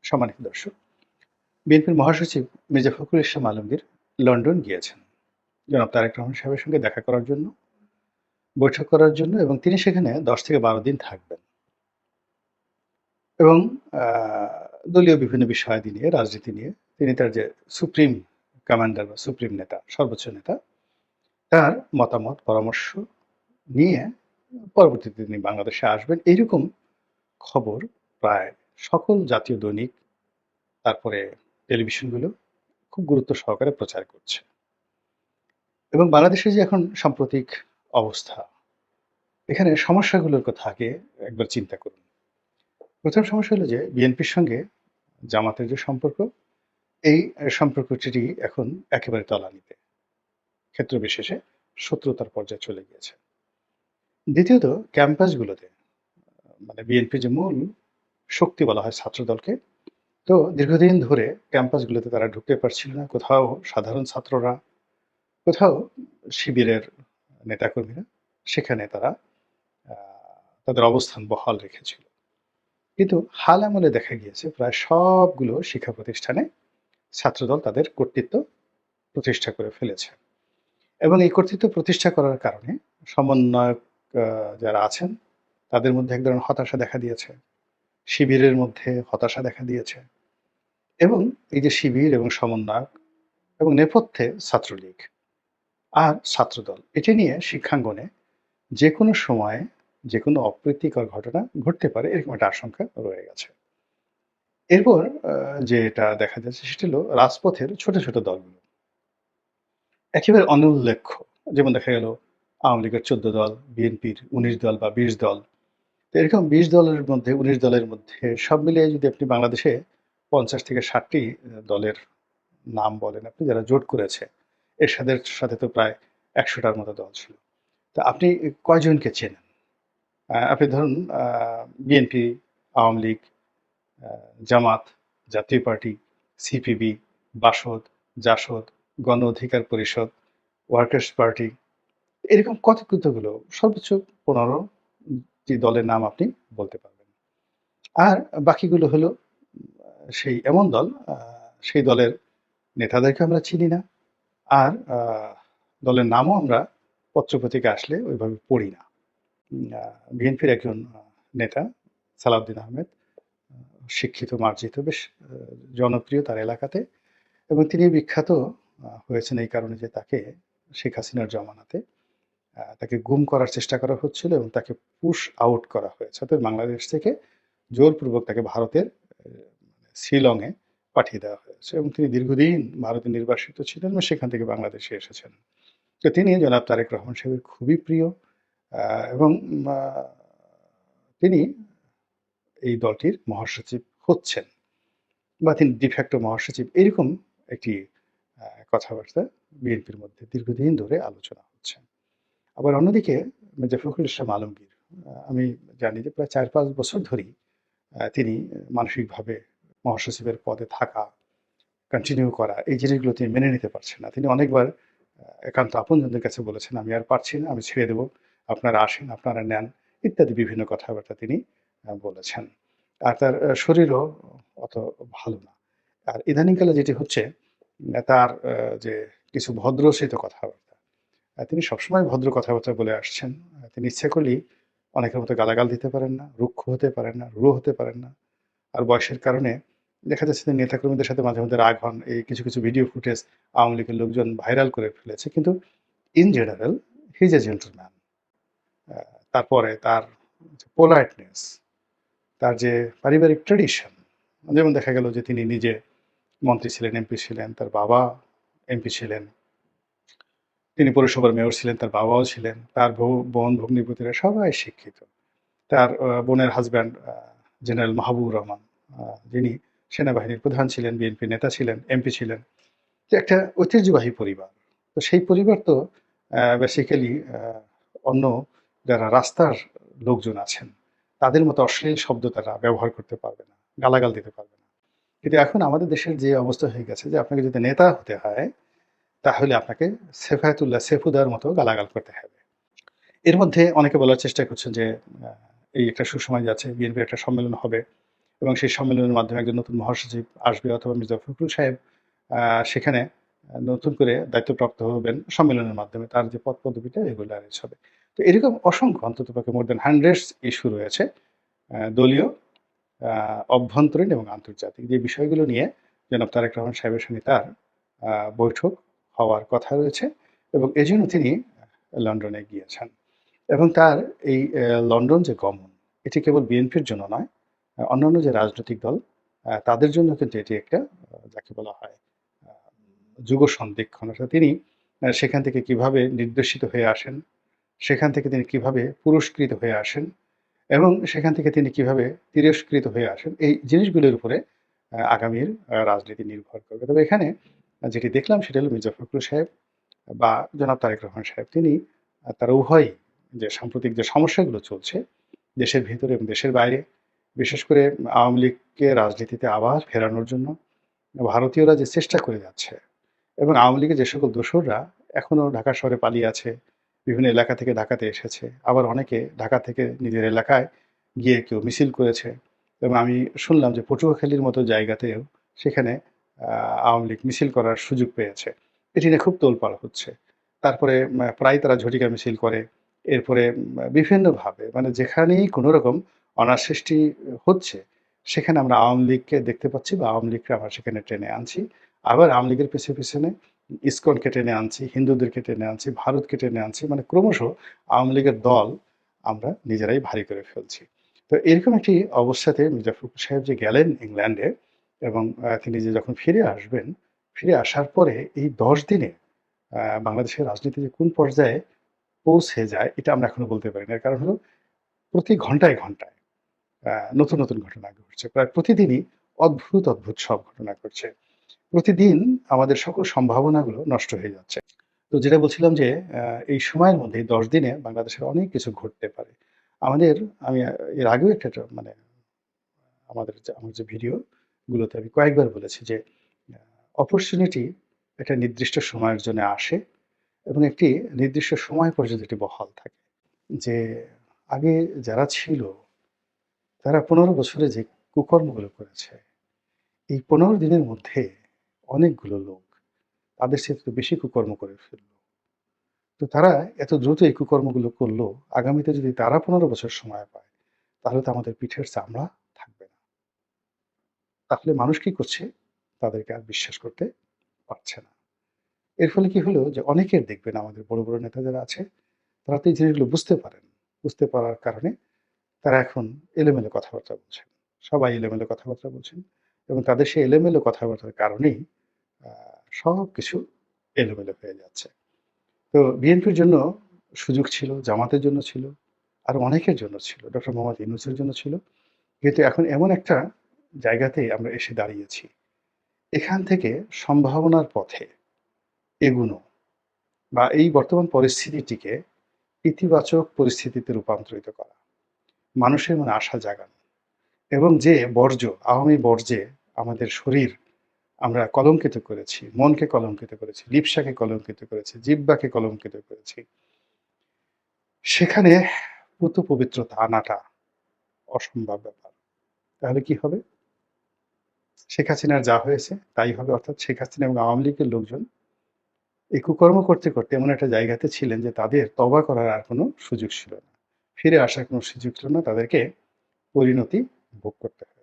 সম্মানিত দর্শক, বিএনপির মহাসচিব মির্জা ফখরুল ইসলাম আলমগীর লন্ডন গিয়েছেন জনাব তারেক রহমান সাহেবের সঙ্গে দেখা করার জন্য, বৈঠক করার জন্য, এবং তিনি সেখানে ১০ থেকে ১২ দিন থাকবেন এবং দলীয় বিভিন্ন বিষয়াদি নিয়ে, রাজনীতি নিয়ে তিনি তার যে সুপ্রিম কমান্ডার বা সুপ্রিম নেতা, সর্বোচ্চ নেতা, তার মতামত পরামর্শ নিয়ে পরবর্তীতে তিনি বাংলাদেশে আসবেন। এইরকম খবর প্রায় সকল জাতীয় দৈনিক, তারপরে টেলিভিশনগুলো খুব গুরুত্ব সহকারে প্রচার করছে। এবং বাংলাদেশের যে এখন সাম্প্রতিক অবস্থা, এখানে সমস্যাগুলোর কথা আগে একবার চিন্তা করুন। প্রথম সমস্যা হলো যে বিএনপির সঙ্গে জামাতের যে সম্পর্ক, এই সম্পর্কটি এখন একেবারে তলানিতে, ক্ষেত্র বিশেষে শত্রুতার পর্যায়ে চলে গিয়েছে। দ্বিতীয়ত, ক্যাম্পাসগুলোতে মানে বিএনপির যে মূল শক্তি বলা হয় ছাত্রদলকে, তো দীর্ঘদিন ধরে ক্যাম্পাসগুলোতে তারা ঢুকতে পারছিল না। কোথাও সাধারণ ছাত্ররা, কোথাও শিবিরের নেতাকর্মীরা, সেখানে তারা তাদের অবস্থান বহাল রেখেছিল। কিন্তু হাল আমলে দেখা গিয়েছে প্রায় সবগুলো শিক্ষা প্রতিষ্ঠানে ছাত্রদল তাদের কর্তৃত্ব প্রতিষ্ঠা করে ফেলেছে। এবং এই কর্তৃত্ব প্রতিষ্ঠা করার কারণে সমন্বয়ক যারা আছেন তাদের মধ্যে এক ধরনের হতাশা দেখা দিয়েছে, শিবিরের মধ্যে হতাশা দেখা দিয়েছে। এবং এই যে শিবির এবং সমন্বয়ক এবং নেপথ্যে ছাত্রলীগ আর ছাত্রদল, এটি নিয়ে শিক্ষাঙ্গনে যে কোনো সময়ে যে কোনো অপ্রীতিকর ঘটনা ঘটতে পারে, এরকম একটা আশঙ্কা রয়ে গেছে। এরপর যেটা দেখা যাচ্ছে সেটা হলো রাজপথের ছোট ছোট দলগুলো একেবারে অনুল্লেখ্য। যেমন দেখা গেল আওয়ামী লীগের ১৪ দল, বিএনপির ১৯ দল বা ২০ দল। তো এরকম ২০ দলের মধ্যে, ১৯ দলের মধ্যে সব মিলিয়ে যদি আপনি বাংলাদেশে ৫০ থেকে ৬০টি দলের নাম বলেন আপনি, যারা জোট করেছে, এরশাদের সাথে তো প্রায় ১০০টার মতো দল ছিল। তা আপনি কয়জনকে চেনেন? আপনি ধরুন বিএনপি, আওয়ামী লীগ, জামাত, জাতীয় পার্টি, সিপিবি, বাসদ, জাসদ, গণ অধিকার পরিষদ, ওয়ার্কার্স পার্টি, এরকম কতগুলো, সর্বোচ্চ ১৫টি দলের নাম আপনি বলতে পারবেন। আর বাকিগুলো হলো সেই এমন দল, সেই দলের নেতাদেরকে আমরা চিনি না, আর দলের নামও আমরা পত্রপত্রিকা আসলে ওইভাবে পড়ি না। বিএনপির একজন নেতা সালাউদ্দিন আহমেদ, শিক্ষিত, মার্জিত, বেশ জনপ্রিয় তার এলাকাতে, এবং তিনি বিখ্যাত হয়েছেন এই কারণে যে তাকে শেখ হাসিনার জমানাতে তাকে গুম করার চেষ্টা করা হচ্ছিল এবং তাকে পুশ আউট করা হয়েছে, অর্থাৎ বাংলাদেশ থেকে জোরপূর্বক তাকে ভারতের শিলংয়ে পাঠিয়ে দেওয়া হয়েছে, এবং তিনি দীর্ঘদিন ভারতে নির্বাসিত ছিলেন এবং সেখান থেকে বাংলাদেশে এসেছেন। তো তিনি জনাব তারেক রহমান সাহেবের খুবই প্রিয়, এবং তিনি এই দলটির মহাসচিব হচ্ছেন বা তিনি ডিফ্যাক্টো মহাসচিব, এরকম একটি কথাবার্তা বিএনপির মধ্যে দীর্ঘদিন ধরে আলোচনা হচ্ছে। আবার অন্যদিকে মির্জা ফখরুল ইসলাম আলমগীর, আমি জানি যে প্রায় ৪-৫ বছর ধরেই তিনি মানসিকভাবে মহাসচিবের পদে থাকা, কন্টিনিউ করা, এই জিনিসগুলো তিনি মেনে নিতে পারছেন না। তিনি অনেকবার একান্ত আপনজনদের কাছে বলেছেন, আমি আর পারছি না, আমি ছেড়ে দেব, আপনারা আসেন, আপনারা নেন, ইত্যাদি বিভিন্ন কথাবার্তা তিনি বলেছেন। আর তার শরীরও অত ভালো না। আর ইদানিংকালে যেটি হচ্ছে, তার যে কিছু ভদ্রসিত কথাবার্তা, তিনি সবসময় ভদ্র কথাবার্তা বলে আসছেন। তিনি ইচ্ছে করলেই অনেকের মতো গালাগাল দিতে পারেন না, রুক্ষ হতে পারেন না, রূঢ় হতে পারেন না। আর বয়সের কারণে দেখা যাচ্ছে যে নেতাকর্মীদের সাথে মাঝে মধ্যে রাগ হন। এই কিছু কিছু ভিডিও ফুটেজ আওয়ামী লীগের লোকজন ভাইরাল করে ফেলেছে। কিন্তু in general he is a gentleman. তারপরে তার পোলাইটনেস, তার যে পারিবারিক ট্র্যাডিশন, যেমন দেখা গেল যে তিনি নিজে মন্ত্রী ছিলেন, এমপি ছিলেন, তার বাবা এমপি ছিলেন, তিনি পৌরসভার মেয়র ছিলেন, তার বাবাও ছিলেন, তার বোন ভগ্নিপতিরা সবাই শিক্ষিত। তার বোনের হাজব্যান্ড জেনারেল মাহবুবুর রহমান, যিনি সেনাবাহিনীর প্রধান ছিলেন, বিএনপি নেতা ছিলেন, এমপি ছিলেন। তো একটা ঐতিহ্যবাহী পরিবার। তো সেই পরিবার তো বেসিক্যালি অন্য যারা রাস্তার লোকজন আছেন তাদের মতো অশ্লীল শব্দ তারা ব্যবহার করতে পারবে না, গালাগাল দিতে পারবে না। কিন্তু এখন আমাদের দেশের যে অবস্থা হয়ে গেছে যে আপনাকে যদি নেতা হতে হয় তাহলে আপনাকে সেফায়েতুল্লাহ সেফুদার মতো গালাগাল করতে হবে। এর মধ্যে অনেকে বলার চেষ্টা করছেন যে এই একটা সুসময় যাচ্ছে, বিএনপির একটা সম্মেলন হবে, এবং সেই সম্মেলনের মাধ্যমে একজন নতুন মহাসচিব আসবে অথবা মির্জা ফখরুল সাহেব সেখানে নতুন করে দায়িত্বপ্রাপ্ত হবেন সম্মেলনের মাধ্যমে। তার যে পদ-পদবিটা এগুলো অ্যারেঞ্জ হবে। তো এরকম অসংখ্য অন্ততপক্ষে মোর দ্যান হান্ড্রেডস ইস্যু রয়েছে দলীয়, অভ্যন্তরীণ এবং আন্তর্জাতিক যে বিষয়গুলো নিয়ে জনাব তারেক রহমান সাহেবের সঙ্গে তার বৈঠক হওয়ার কথা রয়েছে এবং এজন্য তিনি লন্ডনে গিয়েছেন। এবং তার এই লন্ডন যে গমন, এটি কেবল বিএনপির জন্য নয়, অন্যান্য যে রাজনৈতিক দল তাদের জন্য কিন্তু এটি একটা যাকে বলা হয় আ যুগ সন্ধিক্ষণ। অর্থাৎ তিনি সেখান থেকে কিভাবে নির্দেশিত হয়ে আসেন, সেখান থেকে তিনি কিভাবে পুরস্কৃত হয়ে আসেন এবং সেখান থেকে তিনি কিভাবে তিরস্কৃত হয়ে আসেন, এই জিনিসগুলোর উপরে আগামীর রাজনীতি নির্ভর করবে। তবে এখানে যেটি দেখলাম সেটা হলো মির্জা ফখরুল সাহেব বা জনাব তারেক রহমান সাহেব তিনি তারা উভয়ই যে সাম্প্রতিক যে সমস্যাগুলো চলছে দেশের ভেতরে এবং দেশের বাইরে, বিশেষ করে আওয়ামী লীগকে রাজনীতিতে আবার ফেরানোর জন্য ভারতীয়রা যে চেষ্টা করে যাচ্ছে এবং আওয়ামী লীগের যে সকল দোসররা এখনো ঢাকা শহরে পালিয়ে আছে, বিভিন্ন এলাকা থেকে ঢাকাতে এসেছে, আবার অনেকে ঢাকা থেকে নিজের এলাকায় গিয়ে কেউ মিছিল করেছে এবং আমি শুনলাম যে পটুয়াখালীর মতো জায়গাতেও সেখানে আওয়ামী লীগ মিছিল করার সুযোগ পেয়েছে। এটি নিয়ে খুব তোলপাড় হচ্ছে। তারপরে প্রায় তারা ঝটিকা মিছিল করে। এরপরে বিভিন্নভাবে মানে যেখানেই কোনো রকম অনাসৃষ্টি হচ্ছে, সেখানে আমরা আওয়ামী লীগকে দেখতে পাচ্ছি বা আওয়ামী লীগকে আমরা সেখানে টেনে আনছি। আবার আওয়ামী লীগের পেছনে ইসকনকে টেনে আনছি, হিন্দুদেরকে টেনে আনছি, ভারতকে টেনে আনছি। মানে ক্রমশ আওয়ামী লীগের দল আমরা নিজেরাই ভারী করে ফেলছি। তো এরকম একটি অবস্থাতে মির্জা ফখরুল সাহেব যে গেলেন ইংল্যান্ডে এবং তিনি যে যখন ফিরে আসবেন, ফিরে আসার পরে এই ১০ দিনে বাংলাদেশের রাজনীতি যে কোন পর্যায়ে পৌঁছে যায় এটা আমরা এখনো বলতে পারি না। এর কারণ হলো প্রতি ঘন্টায় নতুন, নতুন ঘটনা ঘটছে। প্রায় প্রতিদিনই অদ্ভুত সব ঘটনা ঘটছে। প্রতিদিন আমাদের সকল সম্ভাবনাগুলো নষ্ট হয়ে যাচ্ছে। তো যেটা বলছিলাম যে এই সময়ের মধ্যে এই ১০ দিনে বাংলাদেশের অনেক কিছু ঘটতে পারে। আমাদের আমি এর আগেও একটা মানে আমার যে ভিডিও গুলোতে আমি কয়েকবার বলেছি যে আ অপরচুনিটি একটা নির্দিষ্ট সময়ের জন্য আসে এবং একটি নির্দিষ্ট সময় পর্যন্ত এটি বহাল থাকে। যে আগে যারা ছিল তারা ১৫ বছরে যে কুকর্মগুলো করেছে, এই ১৫ দিনের মধ্যে অনেকগুলো লোক তাদের চেয়ে বেশি কুকর্ম করে ফেলল। তো তারা এত দ্রুত এই কুকর্মগুলো করল, আগামীতে যদি তারা ১৫ বছর সময় পায়, তাহলে তো আমাদের পিঠের চামড়া থাকবে না। তাহলে মানুষ কি করছে? তাদেরকে আর বিশ্বাস করতে পারছে না। এর ফলে কি হলো যে অনেকের দেখবেন আমাদের বড় নেতা যারা আছে, তারা তো এই জিনিসগুলো বুঝতে পারেন। বুঝতে পারার কারণে তারা এখন এলোমেলো কথাবার্তা বলছেন। সবাই এলোমেলো কথাবার্তা বলছেন এবং তাদের সেই এলোমেলো কথাবার্তার কারণেই আ সবকিছু এলোমেলো হয়ে যাচ্ছে। তো বিএনপির জন্য সুযোগ ছিল, জামাতের জন্য ছিল, আরো অনেকের জন্য ছিল। ডক্টর মোহাম্মদ ইউনূসের জন্য ছিল। কিন্তু এখন এমন একটা জায়গাতে আমরা এসে দাঁড়িয়েছি। এখান থেকে সম্ভাবনার পথে এগুনো বা এই বর্তমান পরিস্থিতিটিকে ইতিবাচক পরিস্থিতিতে রূপান্তরিত করা, মানুষের মনে আশা জাগানো এবং যে আওয়ামী বর্জ্যে আমাদের শরীর আমরা কলঙ্কিত করেছি, মনকে কলঙ্কিত করেছি, লিপ্সাকে কলঙ্কিত করেছি, জিহ্বাকে কলঙ্কিত করেছি। সেখানে পুত পবিত্রতা আনাটা অসম্ভব ব্যাপার। তাহলে কি হবে? শেখ হাসিনার যা হয়েছে তাই হবে। অর্থাৎ শেখ হাসিনা এবং আওয়ামী লীগের লোকজন এই কুকর্ম করতে এমন একটা জায়গাতে ছিলেন যে তাদের তওবা করার আর কোনো সুযোগ ছিল না। ফিরে আসার কোনো সুযোগ ছিল না। তাদেরকে পরিণতি ভোগ করতে হয়।